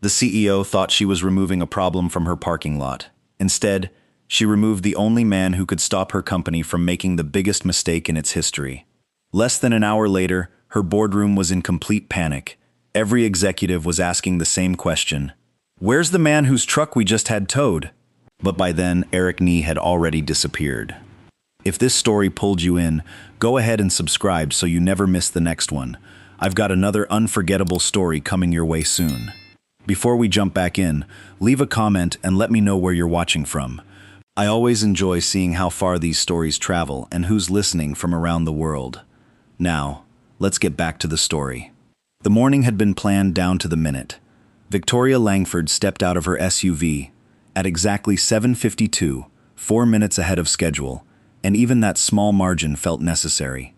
The CEO thought she was removing a problem from her parking lot. Instead, she removed the only man who could stop her company from making the biggest mistake in its history. Less than an hour later, her boardroom was in complete panic. Every executive was asking the same question. Where's the man whose truck we just had towed? But by then, Eric Nee had already disappeared. If this story pulled you in, go ahead and subscribe so you never miss the next one. I've got another unforgettable story coming your way soon. Before we jump back in, leave a comment and let me know where you're watching from. I always enjoy seeing how far these stories travel and who's listening from around the world. Now, let's get back to the story. The morning had been planned down to the minute. Victoria Langford stepped out of her SUV at exactly 7:52, 4 minutes ahead of schedule, and even that small margin felt necessary.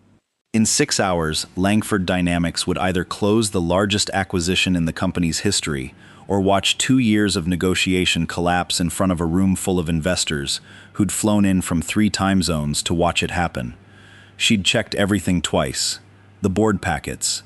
In 6 hours, Langford Dynamics would either close the largest acquisition in the company's history or watch 2 years of negotiation collapse in front of a room full of investors who'd flown in from 3 time zones to watch it happen. She'd checked everything twice: the board packets,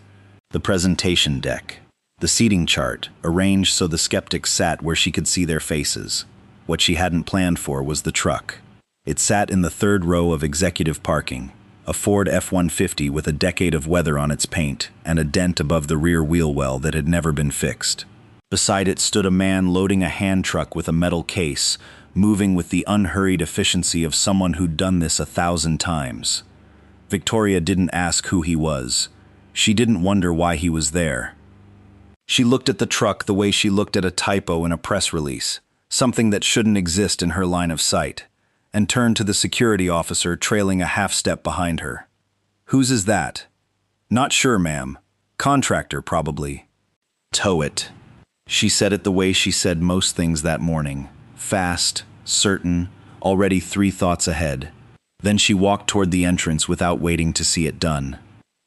the presentation deck, the seating chart, arranged so the skeptics sat where she could see their faces. What she hadn't planned for was the truck. It sat in the 3rd row of executive parking, a Ford F-150 with a decade of weather on its paint and a dent above the rear wheel well that had never been fixed. Beside it stood a man loading a hand truck with a metal case, moving with the unhurried efficiency of someone who'd done this 1,000 times. Victoria didn't ask who he was. She didn't wonder why he was there. She looked at the truck the way she looked at a typo in a press release, something that shouldn't exist in her line of sight, and turned to the security officer trailing a half-step behind her. "Whose is that?" "Not sure, ma'am. Contractor, probably." "Tow it." She said it the way she said most things that morning. Fast, certain, already 3 thoughts ahead. Then she walked toward the entrance without waiting to see it done.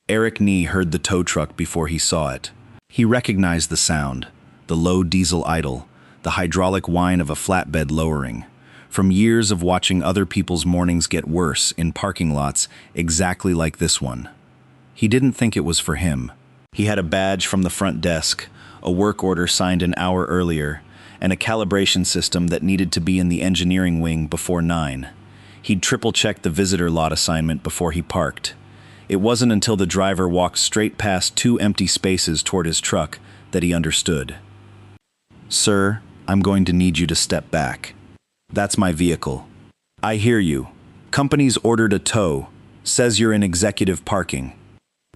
Eric Nee heard the tow truck before he saw it. He recognized the sound, the low diesel idle, the hydraulic whine of a flatbed lowering. From years of watching other people's mornings get worse in parking lots exactly like this one. He didn't think it was for him. He had a badge from the front desk, a work order signed an hour earlier, and a calibration system that needed to be in the engineering wing before 9. He'd triple-checked the visitor lot assignment before he parked. It wasn't until the driver walked straight past 2 empty spaces toward his truck that he understood. "Sir, I'm going to need you to step back. That's my vehicle." "I hear you. Company's ordered a tow. Says you're in executive parking."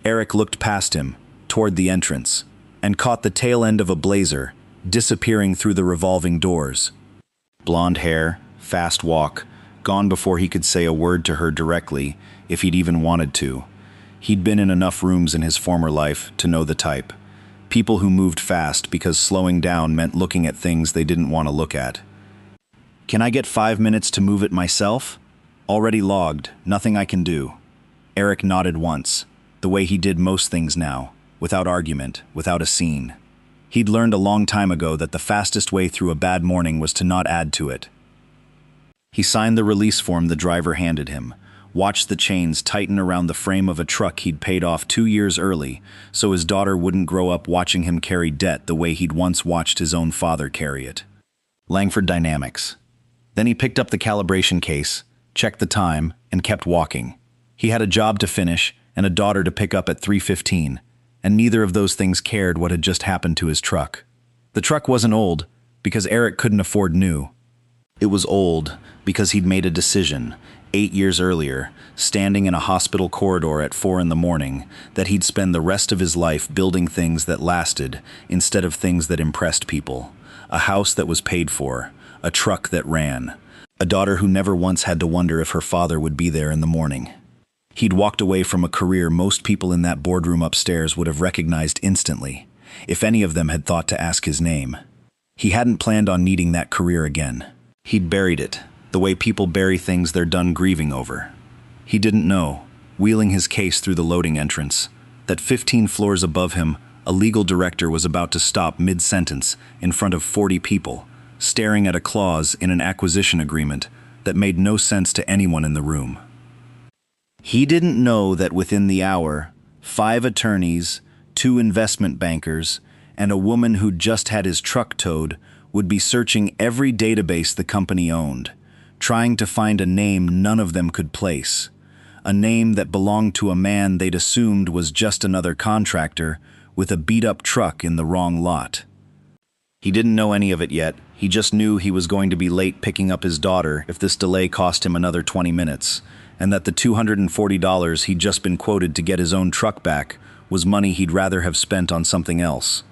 Eric looked past him, toward the entrance, and caught the tail end of a Blazer, disappearing through the revolving doors. Blonde hair, fast walk, gone before he could say a word to her directly, if he'd even wanted to. He'd been in enough rooms in his former life to know the type. People who moved fast because slowing down meant looking at things they didn't want to look at. "Can I get 5 minutes to move it myself?" "Already logged, nothing I can do." Eric nodded once, the way he did most things now, without argument, without a scene. He'd learned a long time ago that the fastest way through a bad morning was to not add to it. He signed the release form the driver handed him, watched the chains tighten around the frame of a truck he'd paid off 2 years early so his daughter wouldn't grow up watching him carry debt the way he'd once watched his own father carry it. Langford Dynamics. Then he picked up the calibration case, checked the time, and kept walking. He had a job to finish and a daughter to pick up at 3:15, and neither of those things cared what had just happened to his truck. The truck wasn't old because Eric couldn't afford new. It was old because he'd made a decision 8 years earlier, standing in a hospital corridor at 4 in the morning, that he'd spend the rest of his life building things that lasted instead of things that impressed people. A house that was paid for, a truck that ran, a daughter who never once had to wonder if her father would be there in the morning. He'd walked away from a career most people in that boardroom upstairs would have recognized instantly, if any of them had thought to ask his name. He hadn't planned on needing that career again. He'd buried it, the way people bury things they're done grieving over. He didn't know, wheeling his case through the loading entrance, that 15 floors above him, a legal director was about to stop mid-sentence in front of 40 people, staring at a clause in an acquisition agreement that made no sense to anyone in the room. He didn't know that within the hour, 5 attorneys, 2 investment bankers, and a woman who'd just had his truck towed would be searching every database the company owned, trying to find a name none of them could place, a name that belonged to a man they'd assumed was just another contractor with a beat-up truck in the wrong lot. He didn't know any of it yet. He just knew he was going to be late picking up his daughter if this delay cost him another 20 minutes, and that the $240 he'd just been quoted to get his own truck back was money he'd rather have spent on something else.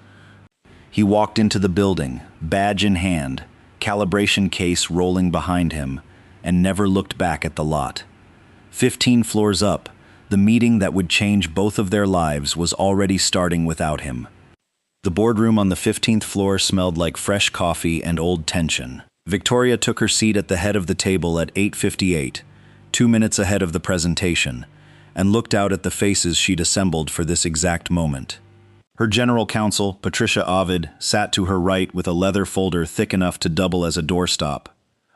He walked into the building, badge in hand, calibration case rolling behind him, and never looked back at the lot. 15 floors up, the meeting that would change both of their lives was already starting without him. The boardroom on the 15th floor smelled like fresh coffee and old tension. Victoria took her seat at the head of the table at 8:58, 2 minutes ahead of the presentation, and looked out at the faces she'd assembled for this exact moment. Her general counsel, Patricia Ovid, sat to her right with a leather folder thick enough to double as a doorstop.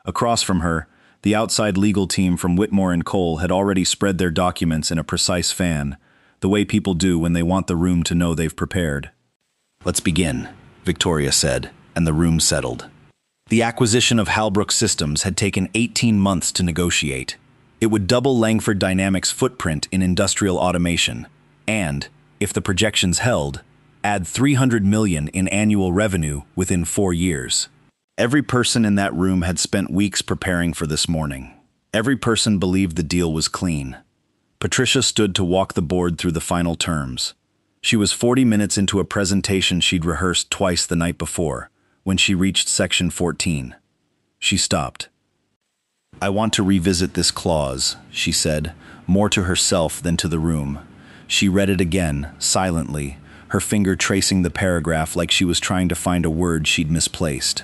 Across from her, the outside legal team from Whitmore and Cole had already spread their documents in a precise fan, the way people do when they want the room to know they've prepared. "Let's begin," Victoria said, and the room settled. The acquisition of Halbrook Systems had taken 18 months to negotiate. It would double Langford Dynamics' footprint in industrial automation, and, if the projections held, add $300 million in annual revenue within 4 years. Every person in that room had spent weeks preparing for this morning. Every person believed the deal was clean. Patricia stood to walk the board through the final terms. She was 40 minutes into a presentation she'd rehearsed twice the night before, when she reached section 14. She stopped. "I want to revisit this clause," she said, more to herself than to the room. She read it again, silently, her finger tracing the paragraph like she was trying to find a word she'd misplaced.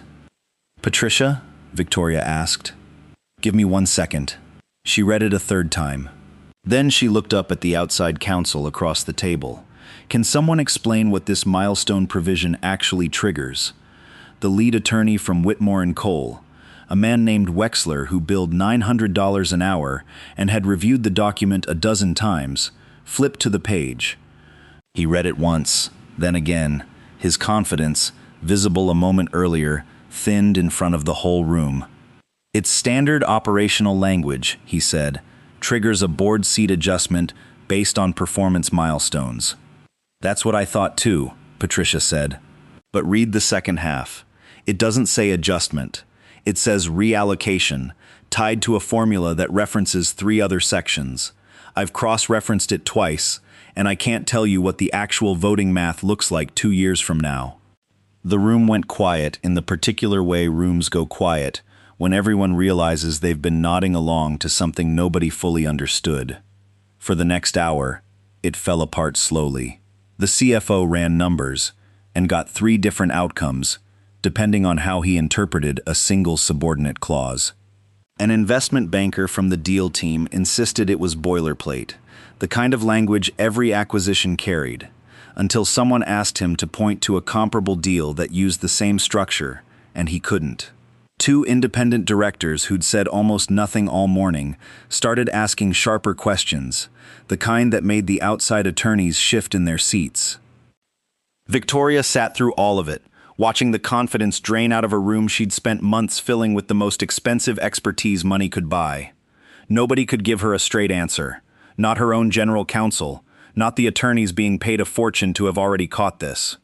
"Patricia?" Victoria asked. "Give me 1 second." She read it a third time. Then she looked up at the outside counsel across the table. "Can someone explain what this milestone provision actually triggers?" The lead attorney from Whitmore and Cole, a man named Wexler who billed $900 an hour and had reviewed the document a dozen times, flipped to the page. He read it once, then again, his confidence, visible a moment earlier, thinned in front of the whole room. "It's standard operational language," he said, "triggers a board seat adjustment based on performance milestones." "That's what I thought too," Patricia said. "But read the second half. It doesn't say adjustment. It says reallocation, tied to a formula that references 3 other sections. I've cross-referenced it twice, and I can't tell you what the actual voting math looks like 2 years from now." The room went quiet in the particular way rooms go quiet when everyone realizes they've been nodding along to something nobody fully understood. For the next hour, it fell apart slowly. The CFO ran numbers and got 3 different outcomes, depending on how he interpreted a single subordinate clause. An investment banker from the deal team insisted it was boilerplate, the kind of language every acquisition carried, until someone asked him to point to a comparable deal that used the same structure, and he couldn't. 2 independent directors who'd said almost nothing all morning started asking sharper questions, the kind that made the outside attorneys shift in their seats. Victoria sat through all of it, watching the confidence drain out of a room she'd spent months filling with the most expensive expertise money could buy. Nobody could give her a straight answer. Not her own general counsel, not the attorneys being paid a fortune to have already caught this.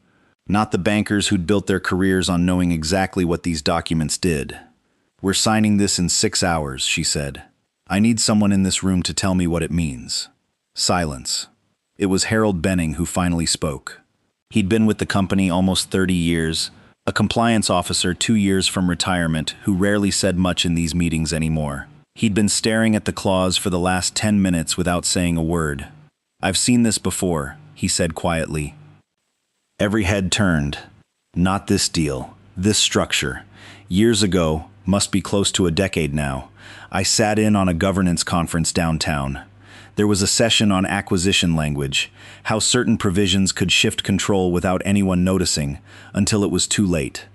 Not the bankers who'd built their careers on knowing exactly what these documents did. "We're signing this in 6 hours," she said. "I need someone in this room to tell me what it means." Silence. It was Harold Benning who finally spoke. He'd been with the company almost 30 years, a compliance officer 2 years from retirement who rarely said much in these meetings anymore. He'd been staring at the clause for the last 10 minutes without saying a word. "I've seen this before," he said quietly. Every head turned. "Not this deal. This structure. Years ago, must be close to a decade now, I sat in on a governance conference downtown. There was a session on acquisition language, how certain provisions could shift control without anyone noticing, until it was too late.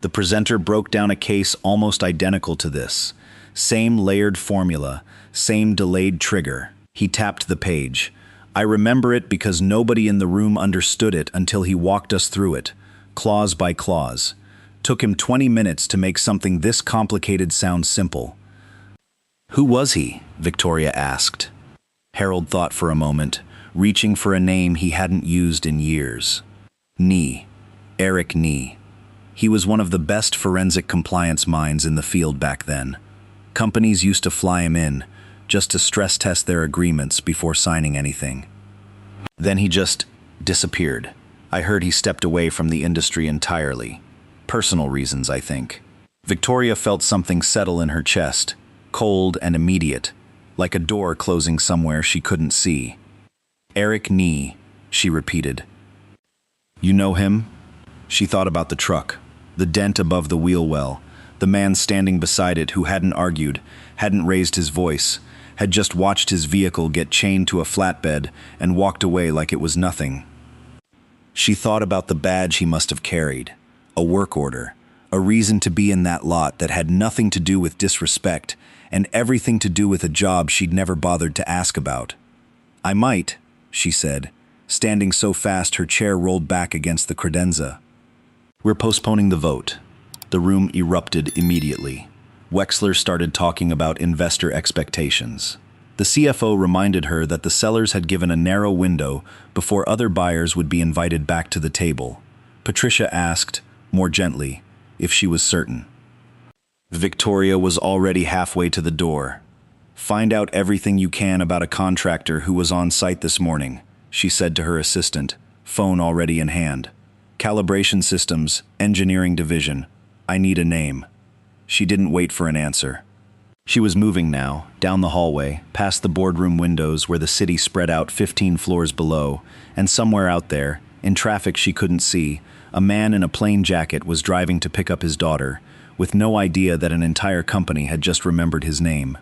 The presenter broke down a case almost identical to this. Same layered formula, same delayed trigger. He tapped the page. I remember it because nobody in the room understood it until he walked us through it, clause by clause. Took him 20 minutes to make something this complicated sound simple. "Who was he?" Victoria asked. Harold thought for a moment, reaching for a name he hadn't used in years. Nee. Eric Nee. He was one of the best forensic compliance minds in the field back then. Companies used to fly him in, just to stress test their agreements before signing anything. Then he just disappeared. I heard he stepped away from the industry entirely. Personal reasons, I think. Victoria felt something settle in her chest, cold and immediate, like a door closing somewhere she couldn't see. "Eric Nee," she repeated. "You know him?" She thought about the truck, the dent above the wheel well, the man standing beside it who hadn't argued, hadn't raised his voice, had just watched his vehicle get chained to a flatbed and walked away like it was nothing. She thought about the badge he must have carried, a work order, a reason to be in that lot that had nothing to do with disrespect and everything to do with a job she'd never bothered to ask about. "I might," she said, standing so fast her chair rolled back against the credenza. "We're postponing the vote." The room erupted immediately. Wexler started talking about investor expectations. The CFO reminded her that the sellers had given a narrow window before other buyers would be invited back to the table. Patricia asked, more gently, if she was certain. Victoria was already halfway to the door. "Find out everything you can about a contractor who was on site this morning," she said to her assistant, phone already in hand. "Calibration systems, engineering division. I need a name." She didn't wait for an answer. She was moving now, down the hallway, past the boardroom windows where the city spread out 15 floors below, and somewhere out there, in traffic she couldn't see, a man in a plain jacket was driving to pick up his daughter, with no idea that an entire company had just remembered his name.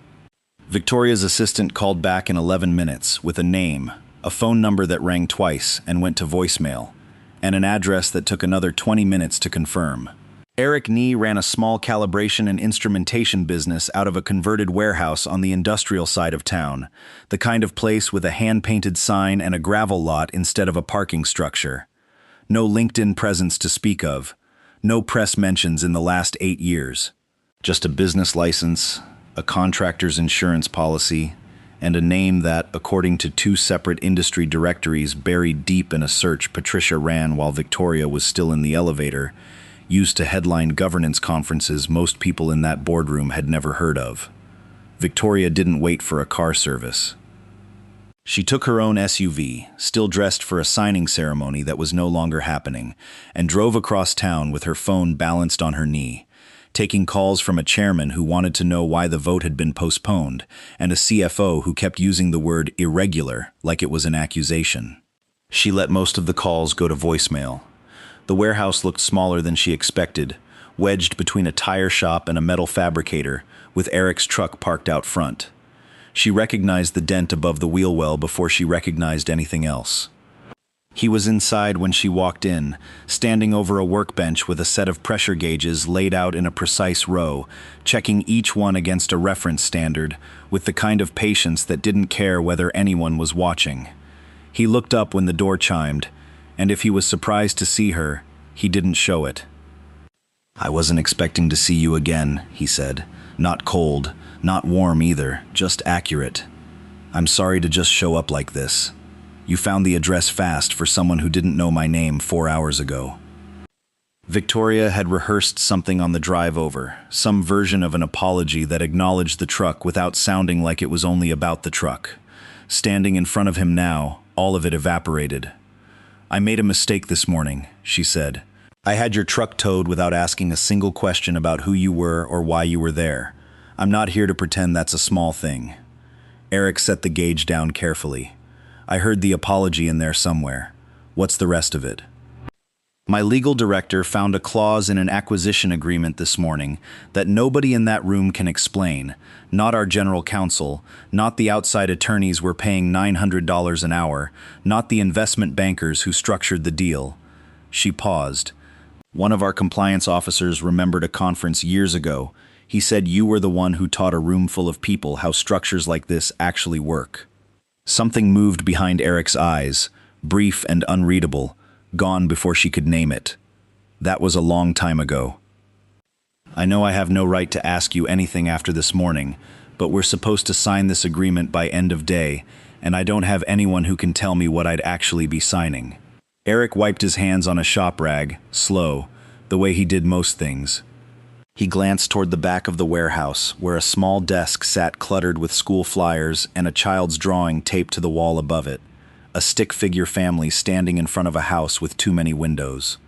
Victoria's assistant called back in 11 minutes with a name, a phone number that rang twice and went to voicemail, and an address that took another 20 minutes to confirm. Eric Nee ran a small calibration and instrumentation business out of a converted warehouse on the industrial side of town, the kind of place with a hand-painted sign and a gravel lot instead of a parking structure. No LinkedIn presence to speak of, no press mentions in the last 8 years. Just a business license, a contractor's insurance policy, and a name that, according to 2 separate industry directories buried deep in a search Patricia ran while Victoria was still in the elevator, used to headline governance conferences most people in that boardroom had never heard of. Victoria didn't wait for a car service. She took her own SUV, still dressed for a signing ceremony that was no longer happening, and drove across town with her phone balanced on her knee, taking calls from a chairman who wanted to know why the vote had been postponed, and a CFO who kept using the word irregular like it was an accusation. She let most of the calls go to voicemail. The warehouse looked smaller than she expected, wedged between a tire shop and a metal fabricator, with Eric's truck parked out front. She recognized the dent above the wheel well before she recognized anything else. He was inside when she walked in, standing over a workbench with a set of pressure gauges laid out in a precise row, checking each one against a reference standard, with the kind of patience that didn't care whether anyone was watching. He looked up when the door chimed, and if he was surprised to see her, he didn't show it. "I wasn't expecting to see you again," he said. "Not cold, not warm either, just accurate. I'm sorry to just show up like this. You found the address fast for someone who didn't know my name 4 hours ago." Victoria had rehearsed something on the drive over, some version of an apology that acknowledged the truck without sounding like it was only about the truck. Standing in front of him now, all of it evaporated. "I made a mistake this morning," she said. "I had your truck towed without asking a single question about who you were or why you were there. I'm not here to pretend that's a small thing." Eric set the gauge down carefully. "I heard the apology in there somewhere. What's the rest of it?" "My legal director found a clause in an acquisition agreement this morning that nobody in that room can explain, not our general counsel, not the outside attorneys we're paying $900 an hour, not the investment bankers who structured the deal." She paused. "One of our compliance officers remembered a conference years ago. He said you were the one who taught a room full of people how structures like this actually work." Something moved behind Eric's eyes, brief and unreadable, gone before she could name it. That was a long time ago. I know I have no right to ask you anything after this morning, but we're supposed to sign this agreement by end of day, and I don't have anyone who can tell me what I'd actually be signing. Eric wiped his hands on a shop rag, slow, the way he did most things. He glanced toward the back of the warehouse, where a small desk sat cluttered with school flyers and a child's drawing taped to the wall above it, a stick-figure family standing in front of a house with too many windows.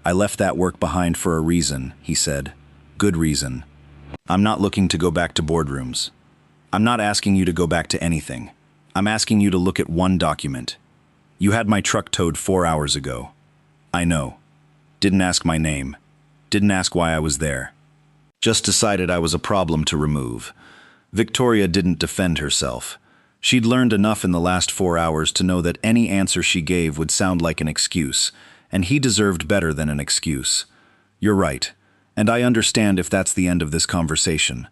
I left that work behind for a reason, he said. Good reason. I'm not looking to go back to boardrooms. I'm not asking you to go back to anything. I'm asking you to look at one document. You had my truck towed 4 hours ago. I know. Didn't ask my name. Didn't ask why I was there. Just decided I was a problem to remove. Victoria didn't defend herself. She'd learned enough in the last 4 hours to know that any answer she gave would sound like an excuse, and he deserved better than an excuse. You're right, and I understand if that's the end of this conversation.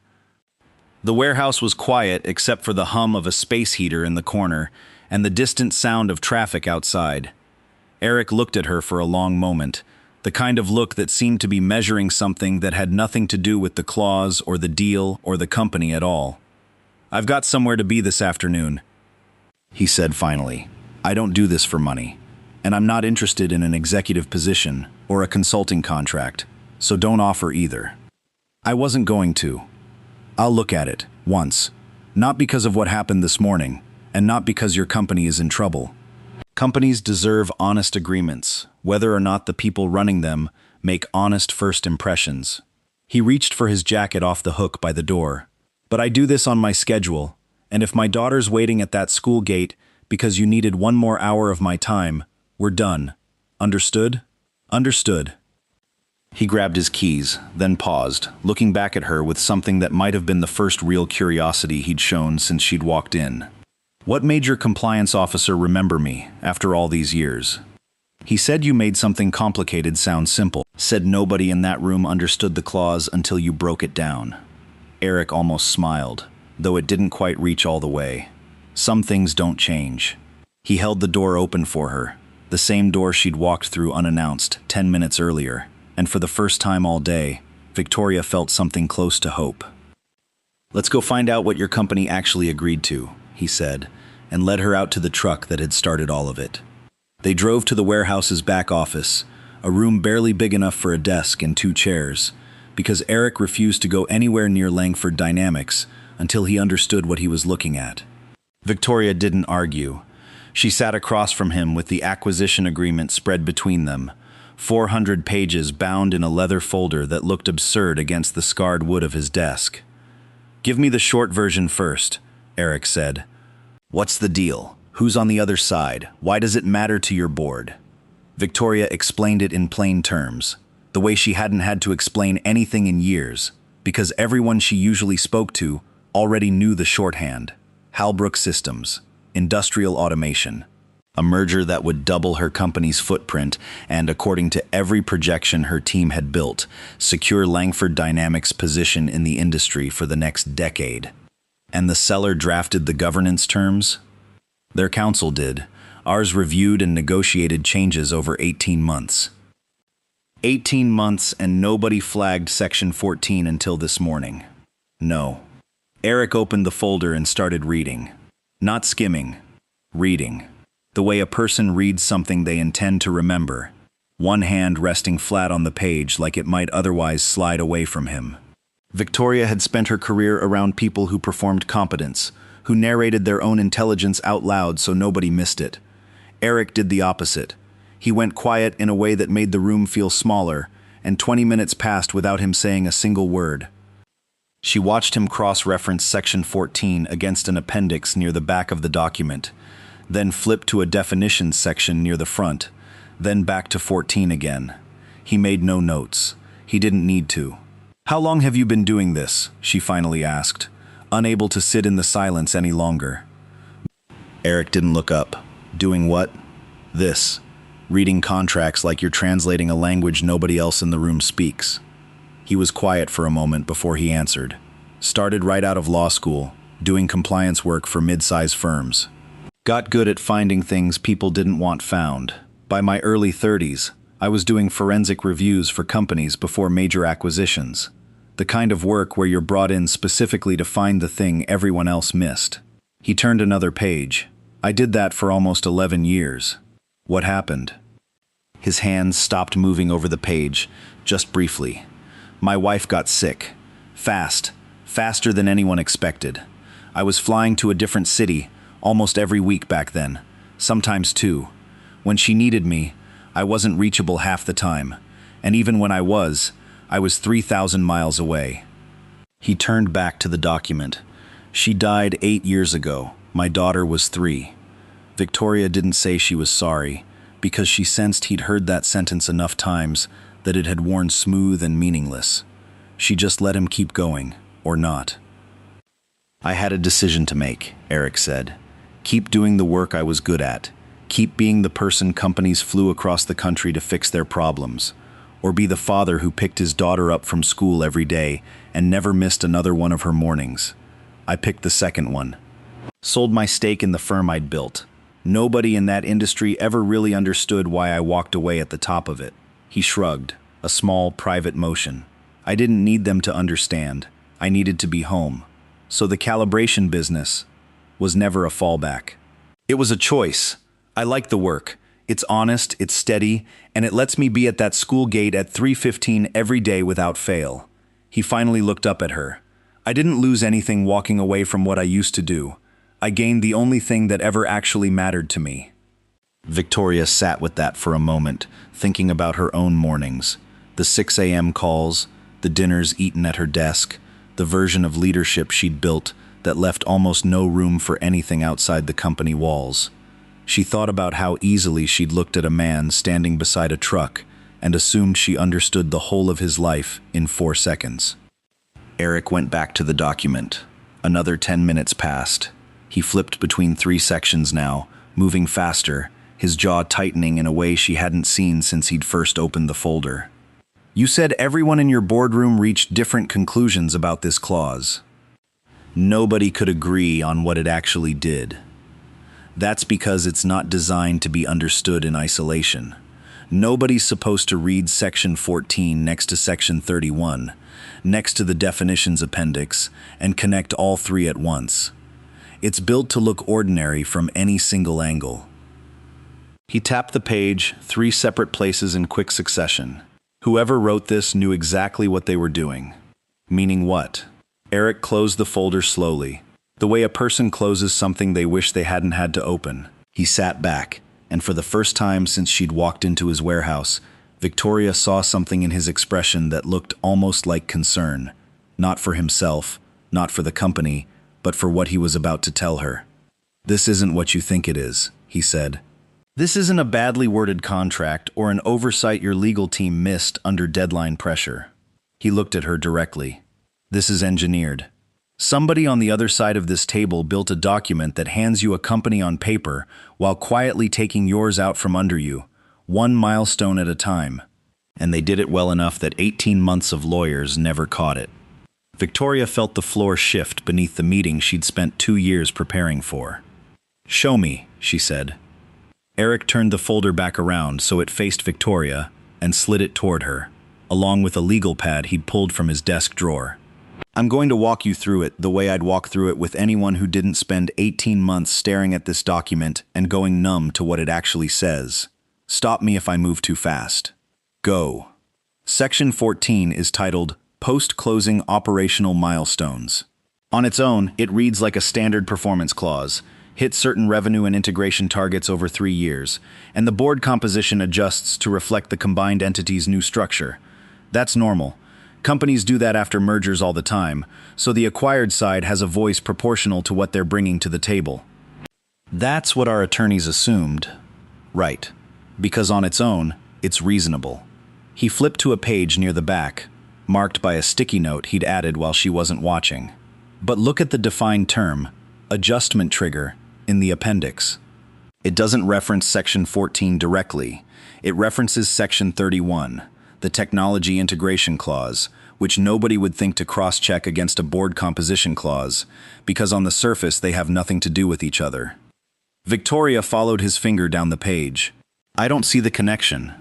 The warehouse was quiet except for the hum of a space heater in the corner and the distant sound of traffic outside. Eric looked at her for a long moment, the kind of look that seemed to be measuring something that had nothing to do with the clause or the deal or the company at all. I've got somewhere to be this afternoon, he said finally. I don't do this for money, and I'm not interested in an executive position or a consulting contract, so don't offer either. I wasn't going to. I'll look at it, once. Not because of what happened this morning, and not because your company is in trouble. Companies deserve honest agreements, whether or not the people running them make honest first impressions. He reached for his jacket off the hook by the door. But I do this on my schedule, and if my daughter's waiting at that school gate because you needed 1 more hour of my time, we're done. Understood? Understood. He grabbed his keys, then paused, looking back at her with something that might have been the first real curiosity he'd shown since she'd walked in. What made your compliance officer remember me after all these years? He said you made something complicated sound simple. Said nobody in that room understood the clause until you broke it down. Eric almost smiled, though it didn't quite reach all the way. Some things don't change. He held the door open for her, the same door she'd walked through unannounced 10 minutes earlier, and for the first time all day, Victoria felt something close to hope. Let's go find out what your company actually agreed to, he said, and led her out to the truck that had started all of it. They drove to the warehouse's back office, a room barely big enough for a desk and 2 chairs, because Eric refused to go anywhere near Langford Dynamics until he understood what he was looking at. Victoria didn't argue. She sat across from him with the acquisition agreement spread between them, 400 pages bound in a leather folder that looked absurd against the scarred wood of his desk. Give me the short version first, Eric said. What's the deal? Who's on the other side? Why does it matter to your board? Victoria explained it in plain terms, the way she hadn't had to explain anything in years, because everyone she usually spoke to already knew the shorthand. Halbrook Systems, Industrial Automation, a merger that would double her company's footprint and, according to every projection her team had built, secure Langford Dynamics' position in the industry for the next decade. And the seller drafted the governance terms? Their counsel did. Ours reviewed and negotiated changes over 18 months. 18 months and nobody flagged Section 14 until this morning. No. Eric opened the folder and started reading. Not skimming. Reading. The way a person reads something they intend to remember. One hand resting flat on the page like it might otherwise slide away from him. Victoria had spent her career around people who performed competence, who narrated their own intelligence out loud so nobody missed it. Eric did the opposite. He went quiet in a way that made the room feel smaller, and 20 minutes passed without him saying a single word. She watched him cross-reference Section 14 against an appendix near the back of the document, then flip to a definitions section near the front, then back to 14 again. He made no notes. He didn't need to. How long have you been doing this? She finally asked, unable to sit in the silence any longer. Eric didn't look up. Doing what? This. Reading contracts like you're translating a language nobody else in the room speaks. He was quiet for a moment before he answered. Started right out of law school, doing compliance work for mid-size firms. Got good at finding things people didn't want found. By my early 30s, I was doing forensic reviews for companies before major acquisitions. The kind of work where you're brought in specifically to find the thing everyone else missed. He turned another page. I did that for almost 11 years. What happened? His hands stopped moving over the page, just briefly. My wife got sick. Fast. Faster than anyone expected. I was flying to a different city almost every week back then, sometimes two. When she needed me, I wasn't reachable half the time, and even when I was 3,000 miles away. He turned back to the document. She died 8 years ago. My daughter was 3. Victoria didn't say she was sorry, because she sensed he'd heard that sentence enough times that it had worn smooth and meaningless. She just let him keep going, or not. I had a decision to make, Eric said. Keep doing the work I was good at. Keep being the person companies flew across the country to fix their problems. Or be the father who picked his daughter up from school every day and never missed another one of her mornings. I picked the second one. Sold my stake in the firm I'd built. Nobody in that industry ever really understood why I walked away at the top of it. He shrugged, a small, private motion. I didn't need them to understand. I needed to be home. So the calibration business was never a fallback. It was a choice. I like the work. It's honest, it's steady, and it lets me be at that school gate at 3:15 every day without fail. He finally looked up at her. I didn't lose anything walking away from what I used to do. I gained the only thing that ever actually mattered to me. Victoria sat with that for a moment, thinking about her own mornings. The 6 a.m. calls, the dinners eaten at her desk, the version of leadership she'd built that left almost no room for anything outside the company walls. She thought about how easily she'd looked at a man standing beside a truck and assumed she understood the whole of his life in 4 seconds. Eric went back to the document. Another 10 minutes passed. He flipped between 3 sections now, moving faster, his jaw tightening in a way she hadn't seen since he'd first opened the folder. You said everyone in your boardroom reached different conclusions about this clause. Nobody could agree on what it actually did. That's because it's not designed to be understood in isolation. Nobody's supposed to read Section 14 next to Section 31, next to the definitions appendix, and connect all 3 at once. It's built to look ordinary from any single angle. He tapped the page 3 separate places in quick succession. Whoever wrote this knew exactly what they were doing. Meaning what? Eric closed the folder slowly, the way a person closes something they wish they hadn't had to open. He sat back, and for the first time since she'd walked into his warehouse, Victoria saw something in his expression that looked almost like concern. Not for himself, not for the company, but for what he was about to tell her. This isn't what you think it is, he said. This isn't a badly worded contract or an oversight your legal team missed under deadline pressure. He looked at her directly. This is engineered. Somebody on the other side of this table built a document that hands you a company on paper while quietly taking yours out from under you, 1 milestone at a time. And they did it well enough that 18 months of lawyers never caught it. Victoria felt the floor shift beneath the meeting she'd spent 2 years preparing for. Show me, she said. Eric turned the folder back around so it faced Victoria and slid it toward her, along with a legal pad he'd pulled from his desk drawer. I'm going to walk you through it the way I'd walk through it with anyone who didn't spend 18 months staring at this document and going numb to what it actually says. Stop me if I move too fast. Go. Section 14 is titled Post-Closing Operational Milestones. On its own, it reads like a standard performance clause. Hit certain revenue and integration targets over 3 years, and the board composition adjusts to reflect the combined entity's new structure. That's normal. Companies do that after mergers all the time, so the acquired side has a voice proportional to what they're bringing to the table. That's what our attorneys assumed. Right. Because on its own, it's reasonable. He flipped to a page near the back, marked by a sticky note he'd added while she wasn't watching. But look at the defined term, adjustment trigger, in the appendix. It doesn't reference Section 14 directly. It references Section 31, the Technology Integration Clause, which nobody would think to cross-check against a board composition clause, because on the surface they have nothing to do with each other. Victoria followed his finger down the page. I don't see the connection.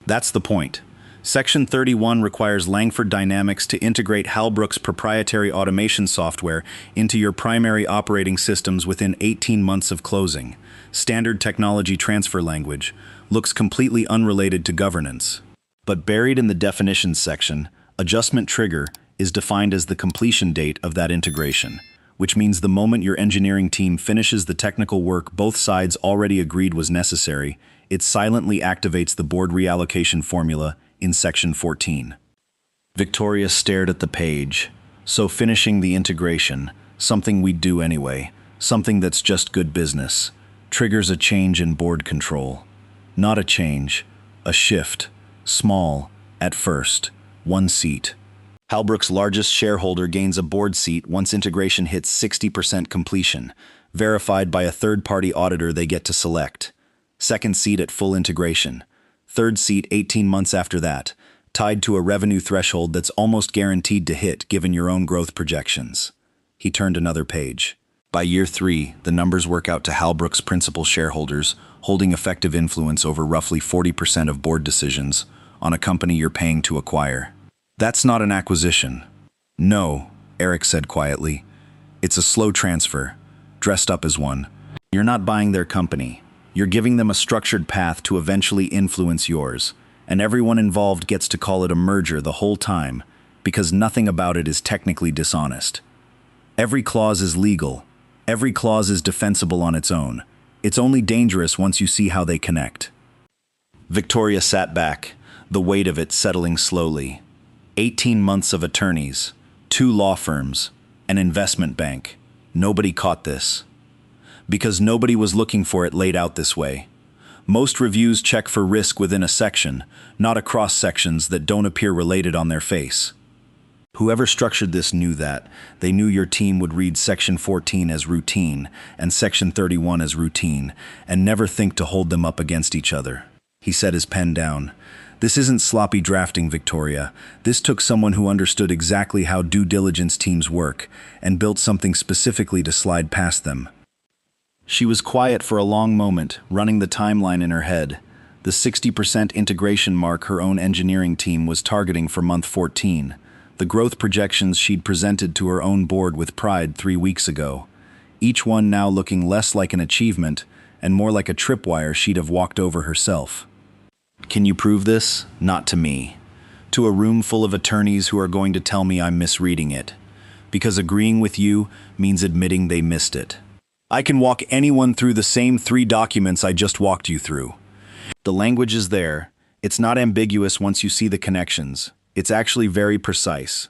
That's the point. Section 31 requires Langford Dynamics to integrate Halbrook's proprietary automation software into your primary operating systems within 18 months of closing. Standard technology transfer language looks completely unrelated to governance. But buried in the definitions section, adjustment trigger is defined as the completion date of that integration, which means the moment your engineering team finishes the technical work both sides already agreed was necessary, it silently activates the board reallocation formula in Section 14. Victoria stared at the page. So finishing the integration, something we do anyway, something that's just good business, triggers a change in board control. Not a change, a shift. Small, at first, 1 seat. Halbrook's largest shareholder gains a board seat once integration hits 60% completion, verified by a third-party auditor they get to select. Second seat at full integration. Third seat 18 months after that, tied to a revenue threshold that's almost guaranteed to hit given your own growth projections. He turned another page. By year 3, the numbers work out to Halbrook's principal shareholders, holding effective influence over roughly 40% of board decisions on a company you're paying to acquire. That's not an acquisition. No, Eric said quietly. It's a slow transfer, dressed up as one. You're not buying their company. You're giving them a structured path to eventually influence yours, and everyone involved gets to call it a merger the whole time, because nothing about it is technically dishonest. Every clause is legal. Every clause is defensible on its own. It's only dangerous once you see how they connect. Victoria sat back, the weight of it settling slowly. 18 months of attorneys, 2 law firms, an investment bank. Nobody caught this. Because nobody was looking for it laid out this way. Most reviews check for risk within a section, not across sections that don't appear related on their face. Whoever structured this knew that. They knew your team would read Section 14 as routine and Section 31 as routine, and never think to hold them up against each other. He set his pen down. This isn't sloppy drafting, Victoria. This took someone who understood exactly how due diligence teams work and built something specifically to slide past them. She was quiet for a long moment, running the timeline in her head. The 60% integration mark her own engineering team was targeting for month 14. The growth projections she'd presented to her own board with pride 3 weeks ago. Each one now looking less like an achievement and more like a tripwire she'd have walked over herself. Can you prove this? Not to me. To a room full of attorneys who are going to tell me I'm misreading it. Because agreeing with you means admitting they missed it. I can walk anyone through the same 3 documents I just walked you through. The language is there. It's not ambiguous once you see the connections. It's actually very precise.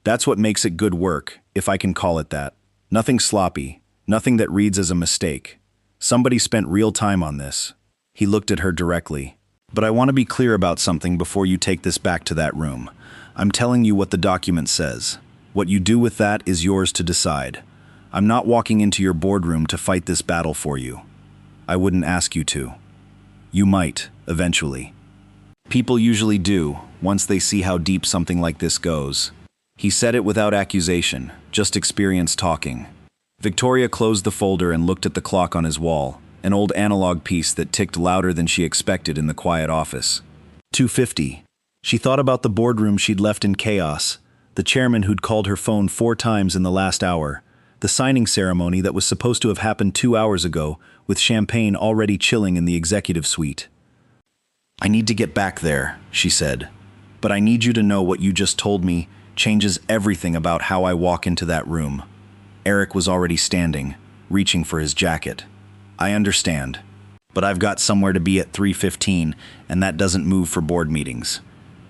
That's what makes it good work, if I can call it that. Nothing sloppy, nothing that reads as a mistake. Somebody spent real time on this. He looked at her directly. But I want to be clear about something before you take this back to that room. I'm telling you what the document says. What you do with that is yours to decide. I'm not walking into your boardroom to fight this battle for you. I wouldn't ask you to. You might, eventually. People usually do, once they see how deep something like this goes. He said it without accusation, just experience talking. Victoria closed the folder and looked at the clock on his wall, an old analog piece that ticked louder than she expected in the quiet office. 2:50. She thought about the boardroom she'd left in chaos, the chairman who'd called her phone 4 times in the last hour, the signing ceremony that was supposed to have happened 2 hours ago, with champagne already chilling in the executive suite. I need to get back there, she said. But I need you to know what you just told me changes everything about how I walk into that room. Eric was already standing, reaching for his jacket. I understand, but I've got somewhere to be at 3:15, and that doesn't move for board meetings.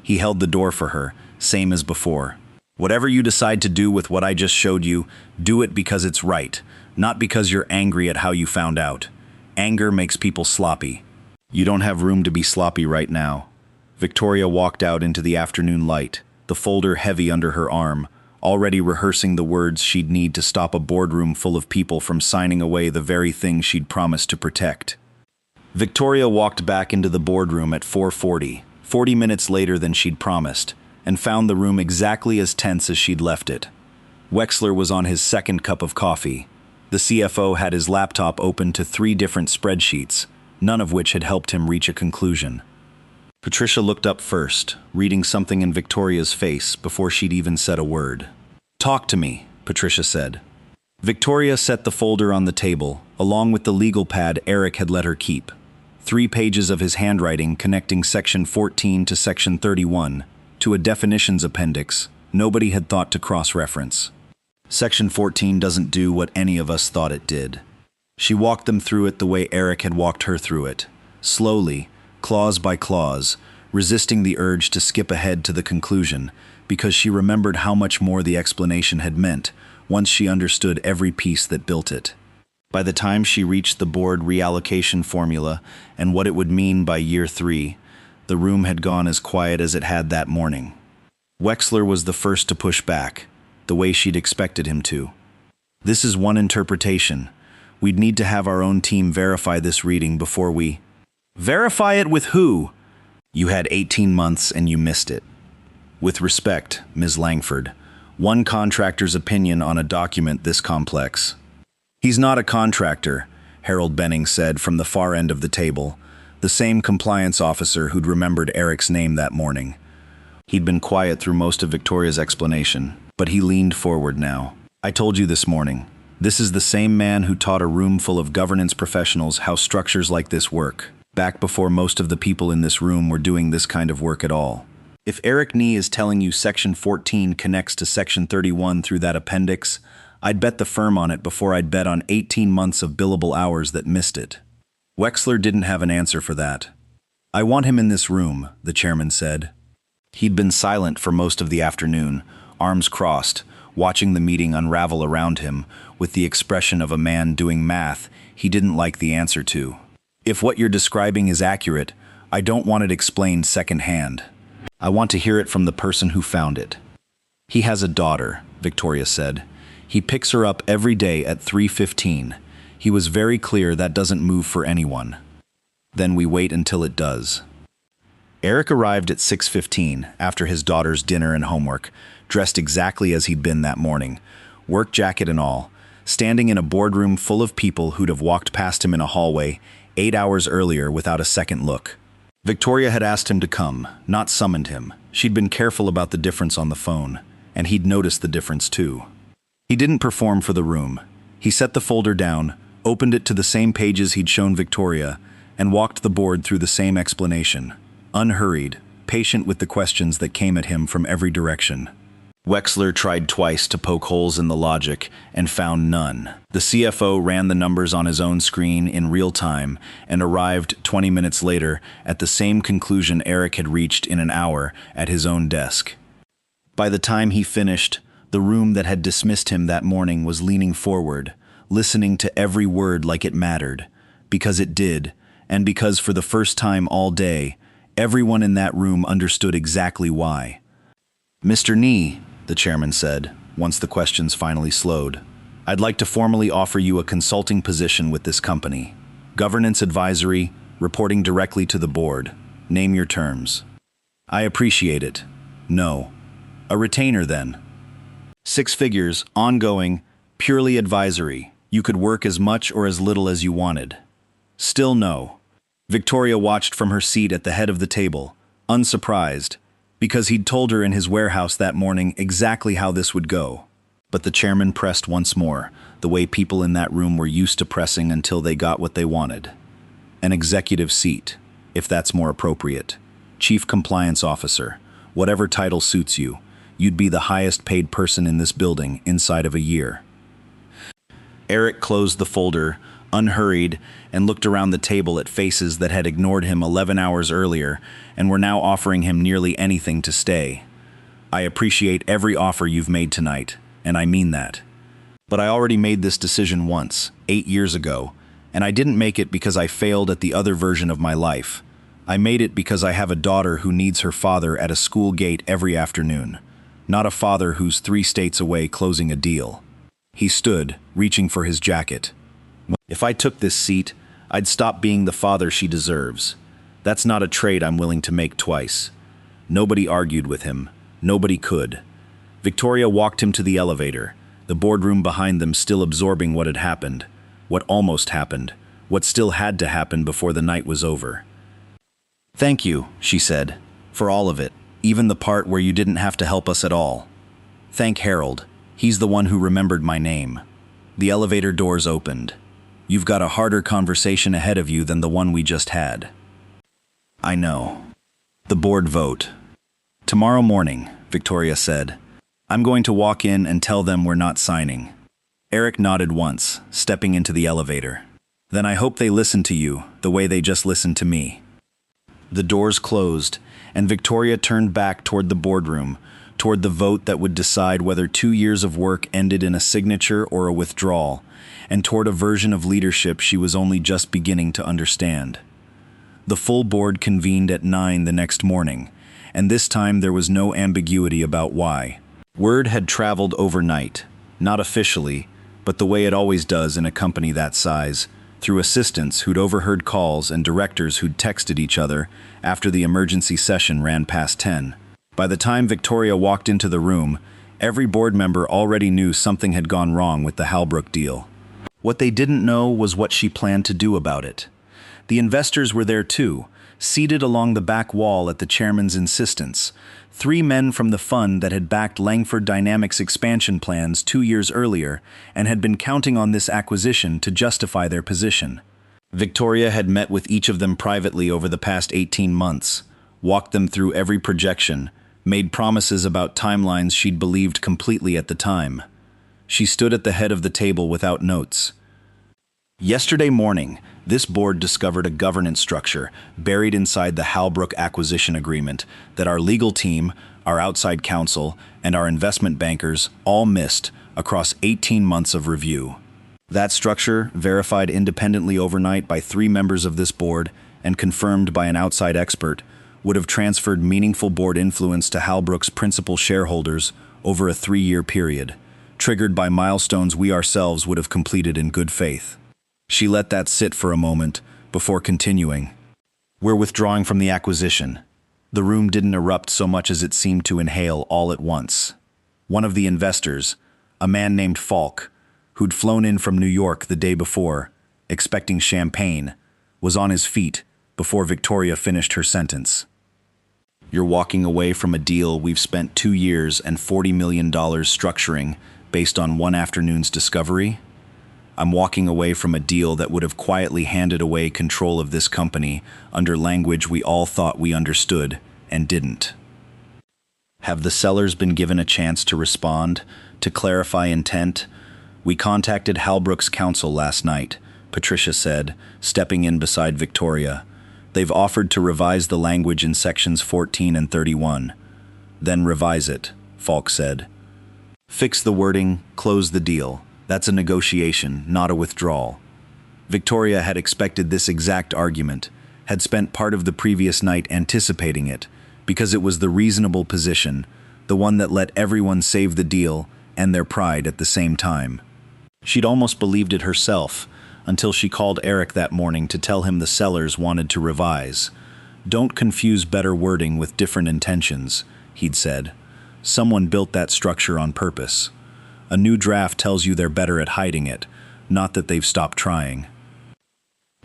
He held the door for her, same as before. Whatever you decide to do with what I just showed you, do it because it's right, not because you're angry at how you found out. Anger makes people sloppy. You don't have room to be sloppy right now. Victoria walked out into the afternoon light, the folder heavy under her arm, already rehearsing the words she'd need to stop a boardroom full of people from signing away the very thing she'd promised to protect. Victoria walked back into the boardroom at 4:40, 40 minutes later than she'd promised, and found the room exactly as tense as she'd left it. Wexler was on his second cup of coffee. The CFO had his laptop open to 3 different spreadsheets, none of which had helped him reach a conclusion. Patricia looked up first, reading something in Victoria's face before she'd even said a word. "Talk to me," Patricia said. Victoria set the folder on the table, along with the legal pad Eric had let her keep. 3 pages of his handwriting connecting Section 14 to Section 31 to a definitions appendix nobody had thought to cross-reference. Section 14 doesn't do what any of us thought it did. She walked them through it the way Eric had walked her through it, slowly, clause by clause, resisting the urge to skip ahead to the conclusion because she remembered how much more the explanation had meant once she understood every piece that built it. By the time she reached the board reallocation formula and what it would mean by year 3, the room had gone as quiet as it had that morning. Wexler was the first to push back, the way she'd expected him to. "This is one interpretation. We'd need to have our own team verify this reading before we—" "Verify it with who?" "You had 18 months and you missed it. With respect, Ms. Langford, one contractor's opinion on a document this complex." "He's not a contractor," Harold Benning said from the far end of the table, the same compliance officer who'd remembered Eric's name that morning. He'd been quiet through most of Victoria's explanation, but he leaned forward now. "I told you this morning. This is the same man who taught a room full of governance professionals how structures like this work, back before most of the people in this room were doing this kind of work at all. If Eric Nee is telling you Section 14 connects to Section 31 through that appendix, I'd bet the firm on it before I'd bet on 18 months of billable hours that missed it." Wexler didn't have an answer for that. "I want him in this room," the chairman said. He'd been silent for most of the afternoon, arms crossed, watching the meeting unravel around him, with the expression of a man doing math he didn't like the answer to. "If what you're describing is accurate, I don't want it explained secondhand. I want to hear it from the person who found it." "He has a daughter," Victoria said. "He picks her up every day at 3:15. He was very clear that doesn't move for anyone." "Then we wait until it does." Eric arrived at 6:15 after his daughter's dinner and homework, dressed exactly as he'd been that morning, work jacket and all, standing in a boardroom full of people who'd have walked past him in a hallway 8 hours earlier without a second look. Victoria had asked him to come, not summoned him. She'd been careful about the difference on the phone, and he'd noticed the difference too. He didn't perform for the room. He set the folder down, opened it to the same pages he'd shown Victoria, and walked the board through the same explanation. Unhurried, patient with the questions that came at him from every direction. Wexler tried twice to poke holes in the logic and found none. The CFO ran the numbers on his own screen in real time and arrived 20 minutes later at the same conclusion Eric had reached in an hour at his own desk. By the time he finished, the room that had dismissed him that morning was leaning forward, listening to every word like it mattered, because it did, and because for the first time all day, everyone in that room understood exactly why. "Mr. Nee," the chairman said, once the questions finally slowed, "I'd like to formally offer you a consulting position with this company. Governance advisory, reporting directly to the board. Name your terms." "I appreciate it. No. A retainer then." "6 figures, ongoing, purely advisory. You could work as much or as little as you wanted." "Still no." Victoria watched from her seat at the head of the table, unsurprised, because he'd told her in his warehouse that morning exactly how this would go. But the chairman pressed once more, the way people in that room were used to pressing until they got what they wanted. "An executive seat, if that's more appropriate. Chief Compliance Officer, whatever title suits you. You'd be the highest paid person in this building inside of a year." Eric closed the folder, unhurried, and looked around the table at faces that had ignored him 11 hours earlier and were now offering him nearly anything to stay. "I appreciate every offer you've made tonight, and I mean that. But I already made this decision once, 8 years ago, and I didn't make it because I failed at the other version of my life. I made it because I have a daughter who needs her father at a school gate every afternoon, not a father who's 3 states away closing a deal." He stood, reaching for his jacket. "If I took this seat, I'd stop being the father she deserves. That's not a trade I'm willing to make twice." Nobody argued with him. Nobody could. Victoria walked him to the elevator, the boardroom behind them still absorbing what had happened, what almost happened, what still had to happen before the night was over. Thank you, she said, for all of it, even the part where you didn't have to help us at all. Thank Harold. He's the one who remembered my name. The elevator doors opened. You've got a harder conversation ahead of you than the one we just had. I know. The board vote. Tomorrow morning, Victoria said. I'm going to walk in and tell them we're not signing. Eric nodded once, stepping into the elevator. Then I hope they listen to you, the way they just listened to me. The doors closed, and Victoria turned back toward the boardroom, toward the vote that would decide whether 2 years of work ended in a signature or a withdrawal, and toward a version of leadership she was only just beginning to understand. The full board convened at 9 the next morning, and this time there was no ambiguity about why. Word had traveled overnight, not officially, but the way it always does in a company that size, through assistants who'd overheard calls and directors who'd texted each other after the emergency session ran past 10. By the time Victoria walked into the room, every board member already knew something had gone wrong with the Halbrook deal. What they didn't know was what she planned to do about it. The investors were there too, seated along the back wall at the chairman's insistence. 3 men from the fund that had backed Langford Dynamics expansion plans 2 years earlier and had been counting on this acquisition to justify their position. Victoria had met with each of them privately over the past 18 months, walked them through every projection, made promises about timelines she'd believed completely at the time. She stood at the head of the table without notes. Yesterday morning, this board discovered a governance structure buried inside the Halbrook acquisition agreement that our legal team, our outside counsel, and our investment bankers all missed across 18 months of review. That structure, verified independently overnight by 3 members of this board and confirmed by an outside expert, would have transferred meaningful board influence to Halbrook's principal shareholders over a 3-year period, triggered by milestones we ourselves would have completed in good faith. She let that sit for a moment before continuing. We're withdrawing from the acquisition. The room didn't erupt so much as it seemed to inhale all at once. One of the investors, a man named Falk, who'd flown in from New York the day before, expecting champagne, was on his feet before Victoria finished her sentence. You're walking away from a deal we've spent 2 years and $40 million structuring based on one afternoon's discovery? I'm walking away from a deal that would have quietly handed away control of this company under language we all thought we understood and didn't. Have the sellers been given a chance to respond, to clarify intent? We contacted Halbrook's counsel last night, Patricia said, stepping in beside Victoria. They've offered to revise the language in sections 14 and 31. Then revise it, Falk said. Fix the wording, close the deal. That's a negotiation, not a withdrawal. Victoria had expected this exact argument, had spent part of the previous night anticipating it, because it was the reasonable position, the one that let everyone save the deal and their pride at the same time. She'd almost believed it herself, until she called Eric that morning to tell him the sellers wanted to revise. Don't confuse better wording with different intentions, he'd said. Someone built that structure on purpose. A new draft tells you they're better at hiding it, not that they've stopped trying.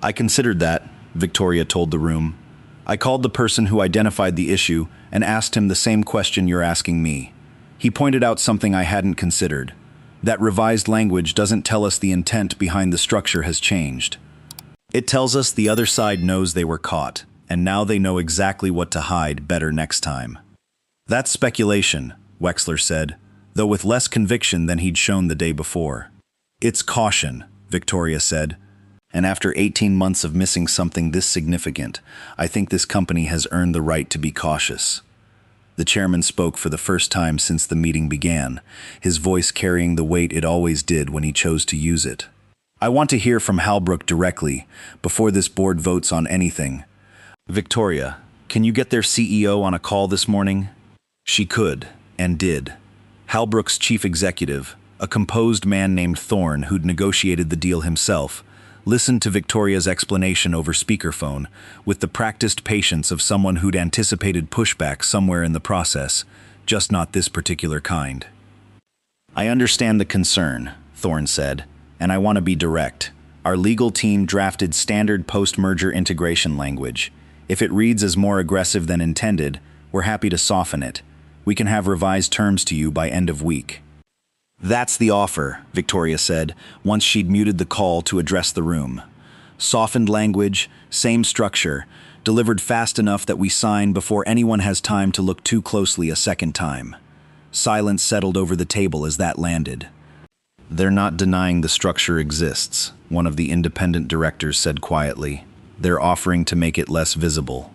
I considered that, Victoria told the room. I called the person who identified the issue and asked him the same question you're asking me. He pointed out something I hadn't considered. That revised language doesn't tell us the intent behind the structure has changed. It tells us the other side knows they were caught, and now they know exactly what to hide better next time. That's speculation, Wexler said, though with less conviction than he'd shown the day before. It's caution, Victoria said. And after 18 months of missing something this significant, I think this company has earned the right to be cautious. The chairman spoke for the first time since the meeting began, his voice carrying the weight it always did when he chose to use it. I want to hear from Halbrook directly, before this board votes on anything. Victoria, can you get their CEO on a call this morning? She could, and did. Halbrook's chief executive, a composed man named Thorne who'd negotiated the deal himself, listened to Victoria's explanation over speakerphone with the practiced patience of someone who'd anticipated pushback somewhere in the process, just not this particular kind. I understand the concern, Thorne said, and I want to be direct. Our legal team drafted standard post-merger integration language. If it reads as more aggressive than intended, we're happy to soften it. We can have revised terms to you by end of week." "That's the offer," Victoria said, once she'd muted the call to address the room. "Softened language, same structure, delivered fast enough that we sign before anyone has time to look too closely a second time." Silence settled over the table as that landed. "They're not denying the structure exists," one of the independent directors said quietly. "They're offering to make it less visible."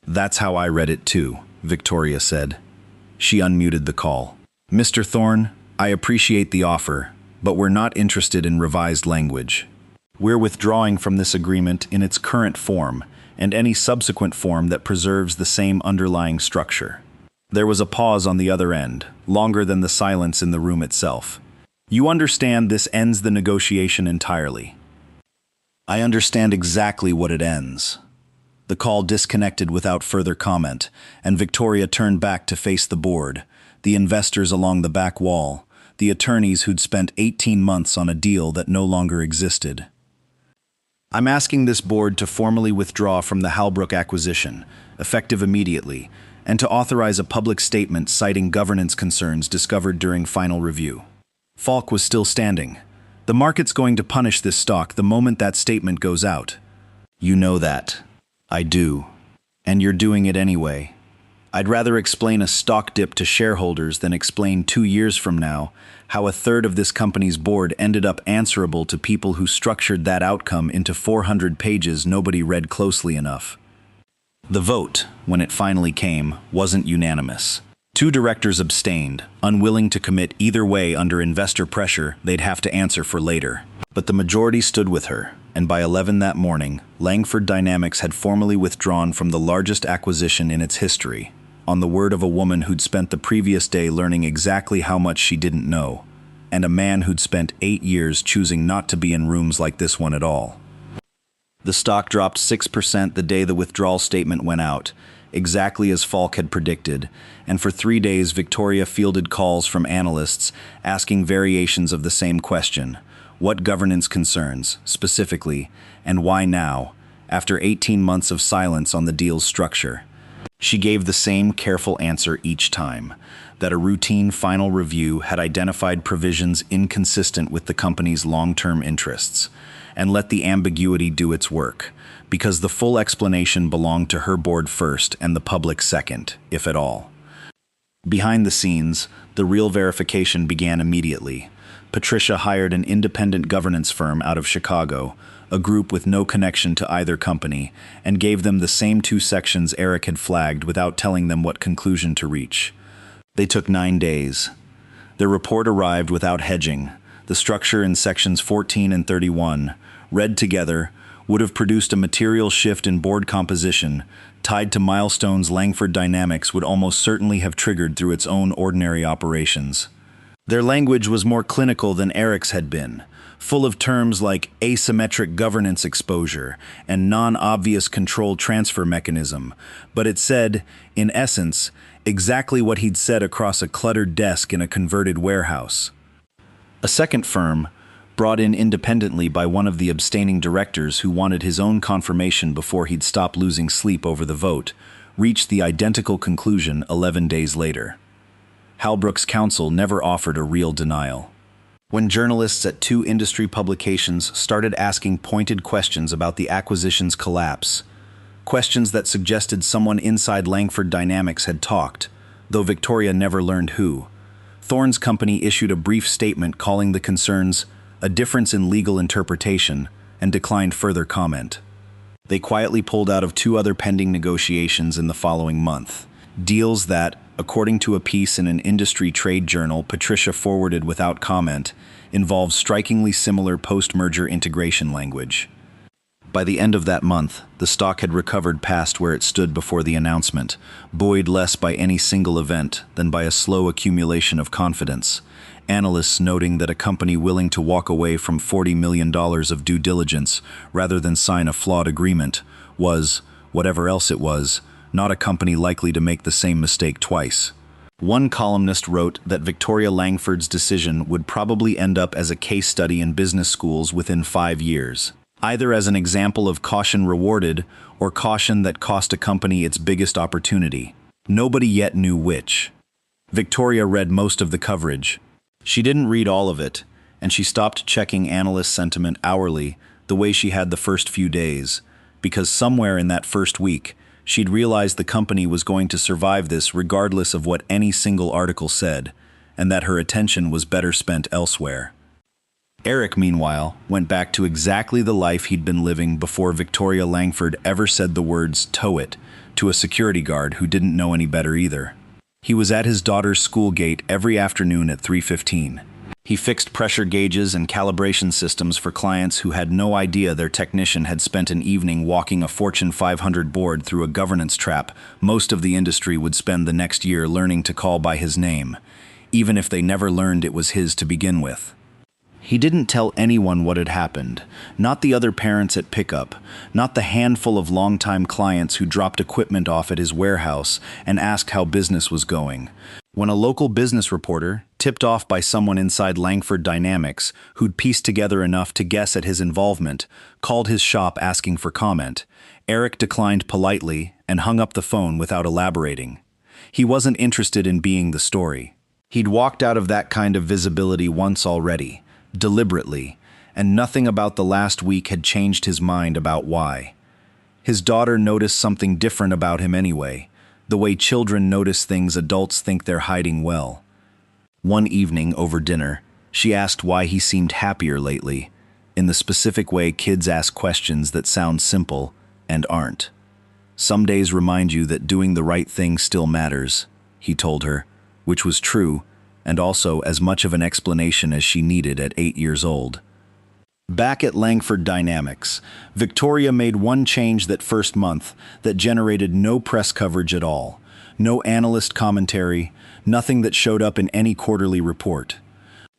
"That's how I read it too," Victoria said. She unmuted the call. "Mr. Thorne, I appreciate the offer, but we're not interested in revised language. We're withdrawing from this agreement in its current form and any subsequent form that preserves the same underlying structure." There was a pause on the other end, longer than the silence in the room itself. "You understand this ends the negotiation entirely." "I understand exactly what it ends." The call disconnected without further comment, and Victoria turned back to face the board, the investors along the back wall, the attorneys who'd spent 18 months on a deal that no longer existed. "I'm asking this board to formally withdraw from the Halbrook acquisition, effective immediately, and to authorize a public statement citing governance concerns discovered during final review." Falk was still standing. "The market's going to punish this stock the moment that statement goes out." "You know that." "I do. And you're doing it anyway. I'd rather explain a stock dip to shareholders than explain 2 years from now how a third of this company's board ended up answerable to people who structured that outcome into 400 pages nobody read closely enough." The vote, when it finally came, wasn't unanimous. 2 directors abstained, unwilling to commit either way under investor pressure they'd have to answer for later. But the majority stood with her, and by 11 that morning, Langford Dynamics had formally withdrawn from the largest acquisition in its history, on the word of a woman who'd spent the previous day learning exactly how much she didn't know, and a man who'd spent 8 years choosing not to be in rooms like this one at all. The stock dropped 6% the day the withdrawal statement went out, exactly as Falk had predicted, and for 3 days Victoria fielded calls from analysts asking variations of the same question: what governance concerns, specifically, and why now, after 18 months of silence on the deal's structure? She gave the same careful answer each time, that a routine final review had identified provisions inconsistent with the company's long-term interests, and let the ambiguity do its work, because the full explanation belonged to her board first and the public second, if at all. Behind the scenes, the real verification began immediately. Patricia hired an independent governance firm out of Chicago, a group with no connection to either company, and gave them the same 2 sections Eric had flagged without telling them what conclusion to reach. They took 9 days. Their report arrived without hedging. The structure in sections 14 and 31, read together, would have produced a material shift in board composition, tied to milestones Langford Dynamics would almost certainly have triggered through its own ordinary operations. Their language was more clinical than Eric's had been, full of terms like asymmetric governance exposure and non-obvious control transfer mechanism, but it said, in essence, exactly what he'd said across a cluttered desk in a converted warehouse. A second firm, brought in independently by one of the abstaining directors who wanted his own confirmation before he'd stop losing sleep over the vote, reached the identical conclusion 11 days later. Halbrook's counsel never offered a real denial. When journalists at 2 industry publications started asking pointed questions about the acquisition's collapse, questions that suggested someone inside Langford Dynamics had talked, though Victoria never learned who, Thorne's company issued a brief statement calling the concerns a difference in legal interpretation, and declined further comment. They quietly pulled out of 2 other pending negotiations in the following month, deals that, according to a piece in an industry trade journal Patricia forwarded without comment, involved strikingly similar post-merger integration language. By the end of that month, the stock had recovered past where it stood before the announcement, buoyed less by any single event than by a slow accumulation of confidence. Analysts noting that a company willing to walk away from $40 million of due diligence rather than sign a flawed agreement was, whatever else it was, not a company likely to make the same mistake twice. One columnist wrote that Victoria Langford's decision would probably end up as a case study in business schools within 5 years. either as an example of caution rewarded or caution that cost a company its biggest opportunity. Nobody yet knew which. Victoria read most of the coverage. She didn't read all of it, and she stopped checking analyst sentiment hourly the way she had the first few days, because somewhere in that first week, she'd realized the company was going to survive this regardless of what any single article said, and that her attention was better spent elsewhere. Eric, meanwhile, went back to exactly the life he'd been living before Victoria Langford ever said the words "tow it" to a security guard who didn't know any better either. He was at his daughter's school gate every afternoon at 3:15. He fixed pressure gauges and calibration systems for clients who had no idea their technician had spent an evening walking a Fortune 500 board through a governance trap most of the industry would spend the next year learning to call by his name, even if they never learned it was his to begin with. He didn't tell anyone what had happened, not the other parents at pickup, not the handful of longtime clients who dropped equipment off at his warehouse and asked how business was going. When a local business reporter, tipped off by someone inside Langford Dynamics who'd pieced together enough to guess at his involvement, called his shop asking for comment, Eric declined politely and hung up the phone without elaborating. He wasn't interested in being the story. He'd walked out of that kind of visibility once already, deliberately, and nothing about the last week had changed his mind about why. His daughter noticed something different about him anyway, the way children notice things adults think they're hiding well. One evening over dinner, she asked why he seemed happier lately, in the specific way kids ask questions that sound simple and aren't. "Some days remind you that doing the right thing still matters," he told her, which was true, and also as much of an explanation as she needed at 8 years old. Back at Langford Dynamics, Victoria made one change that first month that generated no press coverage at all, no analyst commentary, nothing that showed up in any quarterly report.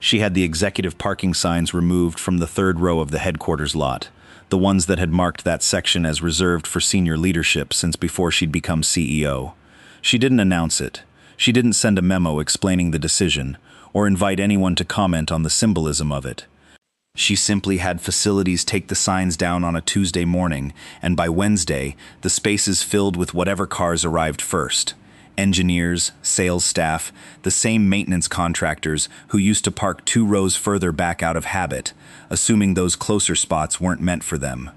She had the executive parking signs removed from the third row of the headquarters lot, the ones that had marked that section as reserved for senior leadership since before she'd become CEO. She didn't announce it. She didn't send a memo explaining the decision, or invite anyone to comment on the symbolism of it. She simply had facilities take the signs down on a Tuesday morning, and by Wednesday, the spaces filled with whatever cars arrived first. Engineers, sales staff, the same maintenance contractors who used to park 2 rows further back out of habit, assuming those closer spots weren't meant for them.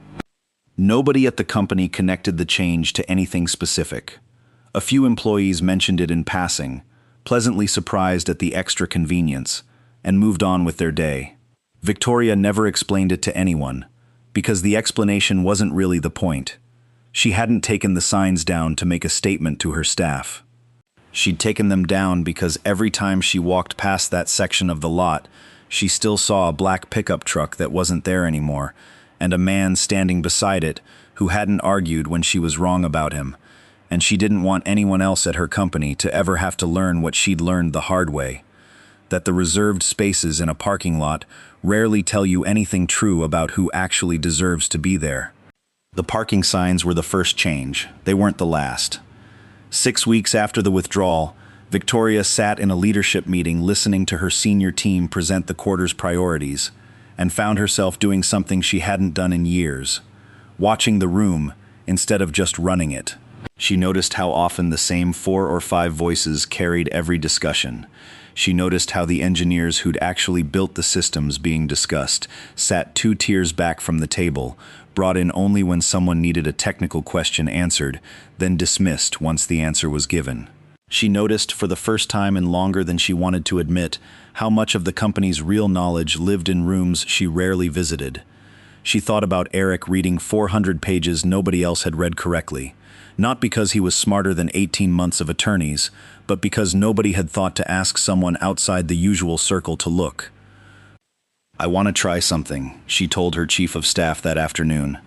Nobody at the company connected the change to anything specific. A few employees mentioned it in passing, pleasantly surprised at the extra convenience, and moved on with their day. Victoria never explained it to anyone, because the explanation wasn't really the point. She hadn't taken the signs down to make a statement to her staff. She'd taken them down because every time she walked past that section of the lot, she still saw a black pickup truck that wasn't there anymore, and a man standing beside it who hadn't argued when she was wrong about him, and she didn't want anyone else at her company to ever have to learn what she'd learned the hard way, that the reserved spaces in a parking lot rarely tell you anything true about who actually deserves to be there. The parking signs were the first change. They weren't the last. 6 weeks after the withdrawal, Victoria sat in a leadership meeting listening to her senior team present the quarter's priorities, and found herself doing something she hadn't done in years, watching the room instead of just running it. She noticed how often the same 4 or 5 voices carried every discussion. She noticed how the engineers who'd actually built the systems being discussed sat 2 tiers back from the table, brought in only when someone needed a technical question answered, then dismissed once the answer was given. She noticed, for the first time in longer than she wanted to admit, how much of the company's real knowledge lived in rooms she rarely visited. She thought about Eric reading 400 pages nobody else had read correctly, not because he was smarter than 18 months of attorneys, but because nobody had thought to ask someone outside the usual circle to look. "I want to try something," she told her chief of staff that afternoon.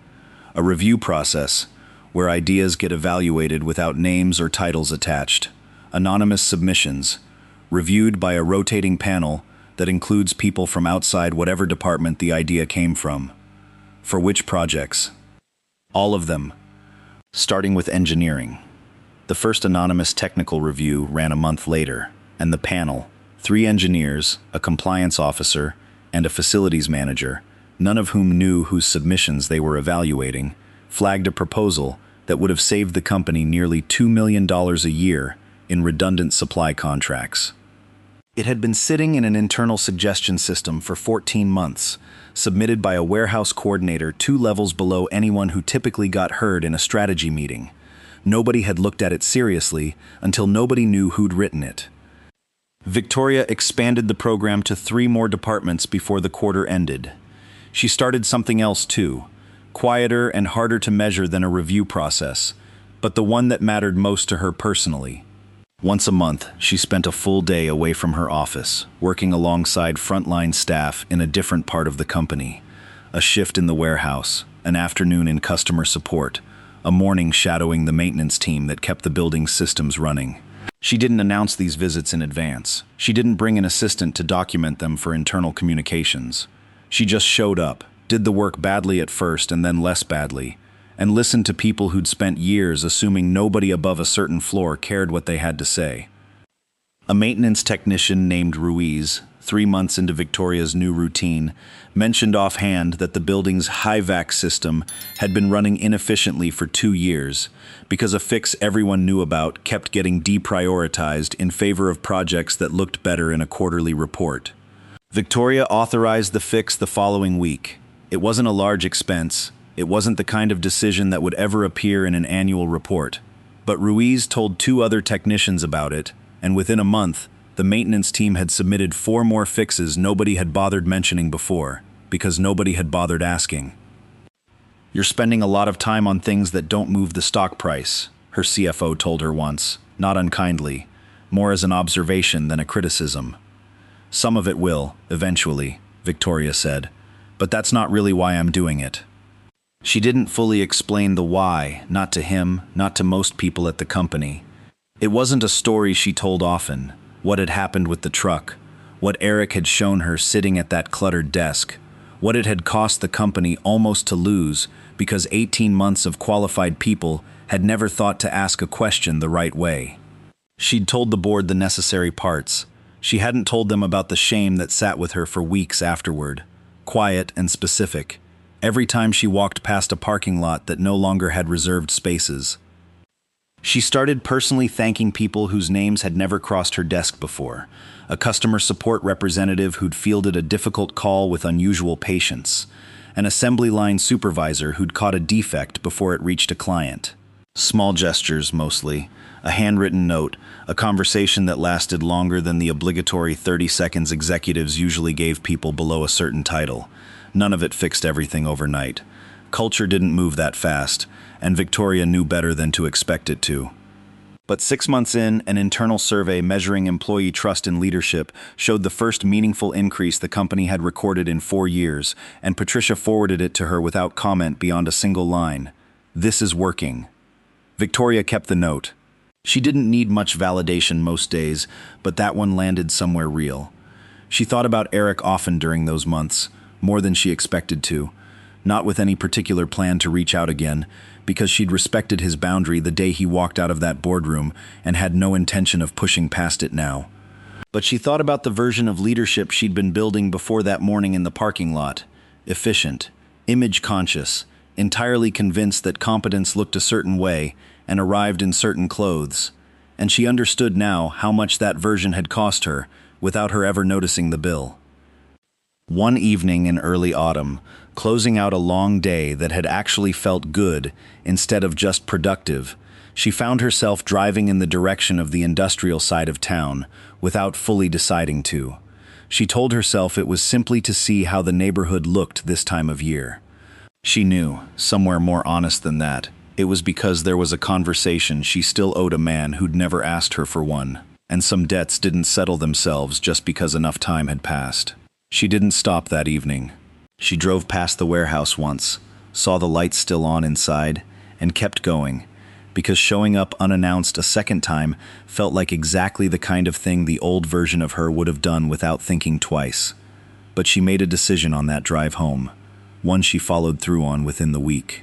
"A review process, where ideas get evaluated without names or titles attached. Anonymous submissions, reviewed by a rotating panel that includes people from outside whatever department the idea came from. For which projects? All of them, starting with engineering." The first anonymous technical review ran a month later, and the panel, 3 engineers, a compliance officer, and a facilities manager, none of whom knew whose submissions they were evaluating, flagged a proposal that would have saved the company nearly $2 million a year in redundant supply contracts. It had been sitting in an internal suggestion system for 14 months, submitted by a warehouse coordinator 2 levels below anyone who typically got heard in a strategy meeting. Nobody had looked at it seriously until nobody knew who'd written it. Victoria expanded the program to 3 more departments before the quarter ended. She started something else too, quieter and harder to measure than a review process, but the one that mattered most to her personally. Once a month, she spent a full day away from her office, working alongside frontline staff in a different part of the company. A shift in the warehouse, an afternoon in customer support, a morning shadowing the maintenance team that kept the building's systems running. She didn't announce these visits in advance. She didn't bring an assistant to document them for internal communications. She just showed up, did the work badly at first and then less badly, and listened to people who'd spent years assuming nobody above a certain floor cared what they had to say. A maintenance technician named Ruiz, 3 months into Victoria's new routine, mentioned offhand that the building's high-vac system had been running inefficiently for 2 years because a fix everyone knew about kept getting deprioritized in favor of projects that looked better in a quarterly report. Victoria authorized the fix the following week. It wasn't a large expense. It wasn't the kind of decision that would ever appear in an annual report. But Ruiz told 2 other technicians about it, and within a month, the maintenance team had submitted 4 more fixes nobody had bothered mentioning before, because nobody had bothered asking. "You're spending a lot of time on things that don't move the stock price," her CFO told her once, not unkindly, more as an observation than a criticism. "Some of it will, eventually," Victoria said, "but that's not really why I'm doing it." She didn't fully explain the why, not to him, not to most people at the company. It wasn't a story she told often, what had happened with the truck, what Eric had shown her sitting at that cluttered desk, what it had cost the company almost to lose because 18 months of qualified people had never thought to ask a question the right way. She'd told the board the necessary parts. She hadn't told them about the shame that sat with her for weeks afterward, quiet and specific, every time she walked past a parking lot that no longer had reserved spaces. She started personally thanking people whose names had never crossed her desk before, a customer support representative who'd fielded a difficult call with unusual patience, an assembly line supervisor who'd caught a defect before it reached a client. Small gestures, mostly. A handwritten note, a conversation that lasted longer than the obligatory 30 seconds executives usually gave people below a certain title. None of it fixed everything overnight. Culture didn't move that fast, and Victoria knew better than to expect it to. But 6 months in, an internal survey measuring employee trust in leadership showed the first meaningful increase the company had recorded in 4 years, and Patricia forwarded it to her without comment beyond a single line. "This is working." Victoria kept the note. She didn't need much validation most days, but that one landed somewhere real. She thought about Eric often during those months, more than she expected to, not with any particular plan to reach out again, because she'd respected his boundary the day he walked out of that boardroom and had no intention of pushing past it now. But she thought about the version of leadership she'd been building before that morning in the parking lot. Efficient, image-conscious, entirely convinced that competence looked a certain way and arrived in certain clothes. And she understood now how much that version had cost her, without her ever noticing the bill. One evening in early autumn, closing out a long day that had actually felt good instead of just productive, she found herself driving in the direction of the industrial side of town without fully deciding to. She told herself it was simply to see how the neighborhood looked this time of year. She knew, somewhere more honest than that, it was because there was a conversation she still owed a man who'd never asked her for one, and some debts didn't settle themselves just because enough time had passed. She didn't stop that evening. She drove past the warehouse once, saw the lights still on inside, and kept going, because showing up unannounced a second time felt like exactly the kind of thing the old version of her would have done without thinking twice. But she made a decision on that drive home, one she followed through on within the week.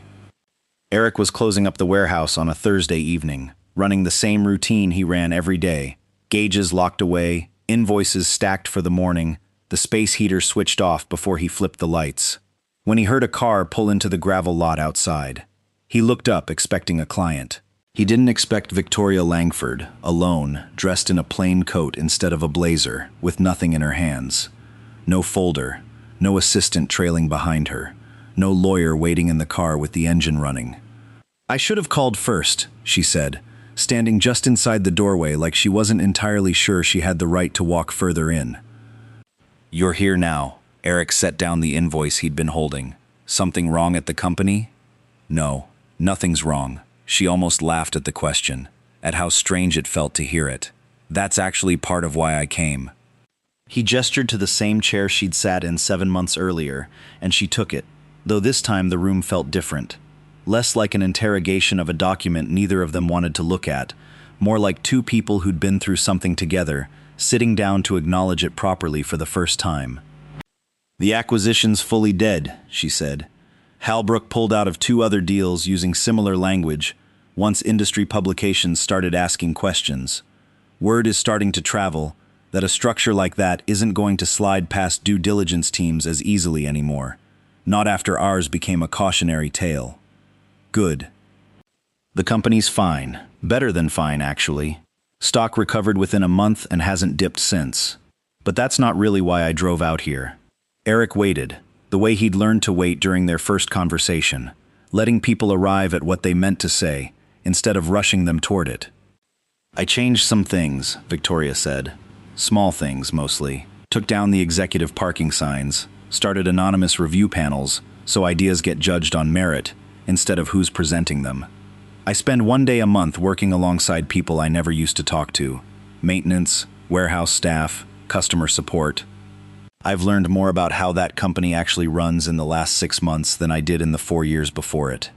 Eric was closing up the warehouse on a Thursday evening, running the same routine he ran every day. Gauges locked away, invoices stacked for the morning, the space heater switched off before he flipped the lights. when he heard a car pull into the gravel lot outside. He looked up, expecting a client. He didn't expect Victoria Langford, alone, dressed in a plain coat instead of a blazer, with nothing in her hands. No folder, no assistant trailing behind her, no lawyer waiting in the car with the engine running. "I should have called first," she said, standing just inside the doorway like she wasn't entirely sure she had the right to walk further in. "You're here now." Eric set down the invoice he'd been holding. "Something wrong at the company?" "No, nothing's wrong." She almost laughed at the question, at how strange it felt to hear it. "That's actually part of why I came." He gestured to the same chair she'd sat in 7 months earlier, and she took it, though this time the room felt different. Less like an interrogation of a document neither of them wanted to look at, more like two people who'd been through something together, sitting down to acknowledge it properly for the first time. "The acquisition's fully dead," she said. Halbrook pulled out of 2 other deals using similar language, once industry publications started asking questions. Word is starting to travel that a structure like that isn't going to slide past due diligence teams as easily anymore. Not after ours became a cautionary tale. Good. The company's fine. Better than fine, actually. Stock recovered within a month and hasn't dipped since. But that's not really why I drove out here. Eric waited, the way he'd learned to wait during their first conversation, letting people arrive at what they meant to say, instead of rushing them toward it. "I changed some things," Victoria said. "Small things, mostly. Took down the executive parking signs, started anonymous review panels, so ideas get judged on merit, instead of who's presenting them. I spend 1 day a month working alongside people I never used to talk to. Maintenance, warehouse staff, customer support. I've learned more about how that company actually runs in the last 6 months than I did in the 4 years before it.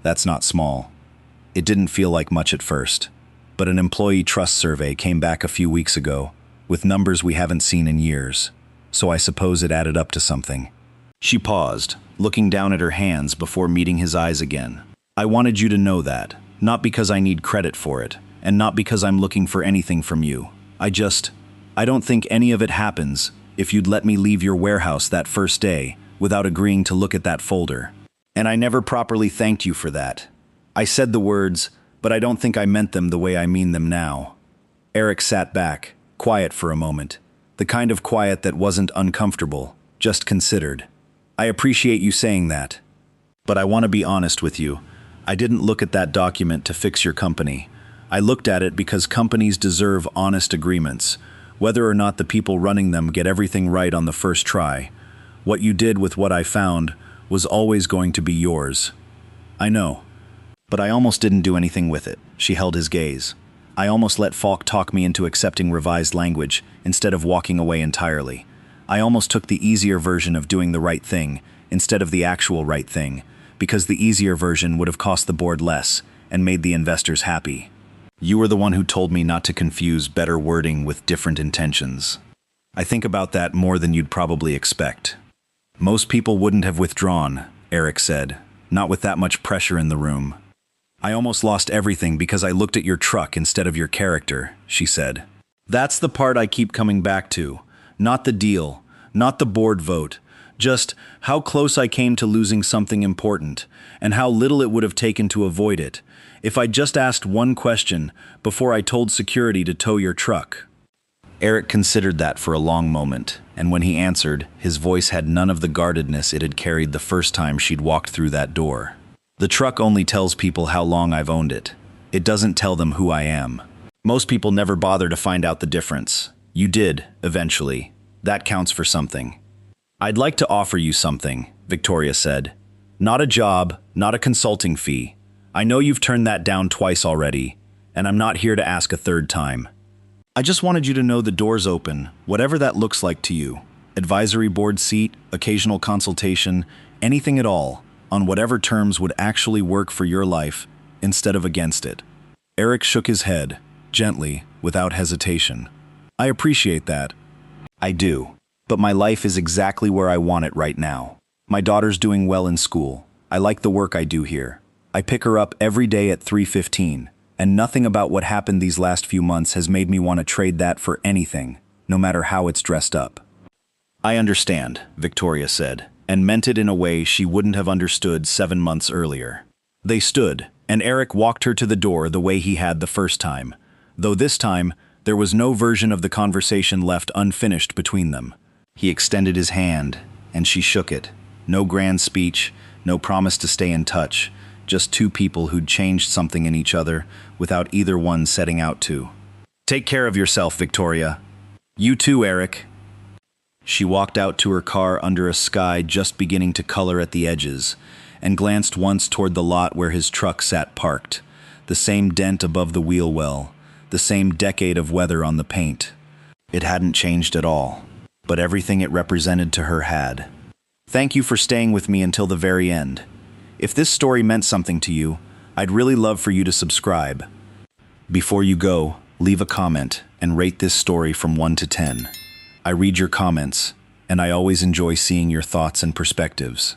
That's not small. It didn't feel like much at first, but an employee trust survey came back a few weeks ago, with numbers we haven't seen in years, so I suppose it added up to something." She paused, looking down at her hands before meeting his eyes again. "I wanted you to know that, not because I need credit for it, and not because I'm looking for anything from you. I don't think any of it happens if you'd let me leave your warehouse that first day without agreeing to look at that folder. And I never properly thanked you for that. I said the words, but I don't think I meant them the way I mean them now." Eric sat back, quiet for a moment, the kind of quiet that wasn't uncomfortable, just considered. "I appreciate you saying that. But I want to be honest with you. I didn't look at that document to fix your company. I looked at it because companies deserve honest agreements, whether or not the people running them get everything right on the first try. What you did with what I found was always going to be yours. I know. But I almost didn't do anything with it." She held his gaze. "I almost let Falk talk me into accepting revised language instead of walking away entirely. I almost took the easier version of doing the right thing instead of the actual right thing, because the easier version would have cost the board less and made the investors happy. You were the one who told me not to confuse better wording with different intentions. I think about that more than you'd probably expect." "Most people wouldn't have withdrawn," Eric said, "not with that much pressure in the room." "I almost lost everything because I looked at your truck instead of your character," she said. "That's the part I keep coming back to. Not the deal, not the board vote, just how close I came to losing something important, and how little it would have taken to avoid it, if I just asked one question before I told security to tow your truck." Eric considered that for a long moment, and when he answered, his voice had none of the guardedness it had carried the first time she'd walked through that door. "The truck only tells people how long I've owned it. It doesn't tell them who I am. Most people never bother to find out the difference. You did, eventually. That counts for something." "I'd like to offer you something," Victoria said. "Not a job, not a consulting fee. I know you've turned that down twice already, and I'm not here to ask a third time. I just wanted you to know the door's open, whatever that looks like to you. Advisory board seat, occasional consultation, anything at all, on whatever terms would actually work for your life, instead of against it." Eric shook his head, gently, without hesitation. "I appreciate that. I do. But my life is exactly where I want it right now. My daughter's doing well in school. I like the work I do here. I pick her up every day at 3:15, and nothing about what happened these last few months has made me want to trade that for anything, no matter how it's dressed up." "I understand," Victoria said, and meant it in a way she wouldn't have understood 7 months earlier. They stood, and Eric walked her to the door the way he had the first time, though this time there was no version of the conversation left unfinished between them. He extended his hand, and she shook it. No grand speech, no promise to stay in touch, just two people who'd changed something in each other without either one setting out to. "Take care of yourself, Victoria. You too, Eric." She walked out to her car under a sky just beginning to color at the edges, and glanced once toward the lot where his truck sat parked, the same dent above the wheel well, the same decade of weather on the paint. It hadn't changed at all, but everything it represented to her had. Thank you for staying with me until the very end. If this story meant something to you, I'd really love for you to subscribe. Before you go, leave a comment and rate this story from 1 to 10. I read your comments, and I always enjoy seeing your thoughts and perspectives.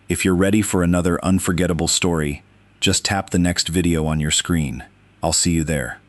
If you're ready for another unforgettable story, just tap the next video on your screen. I'll see you there.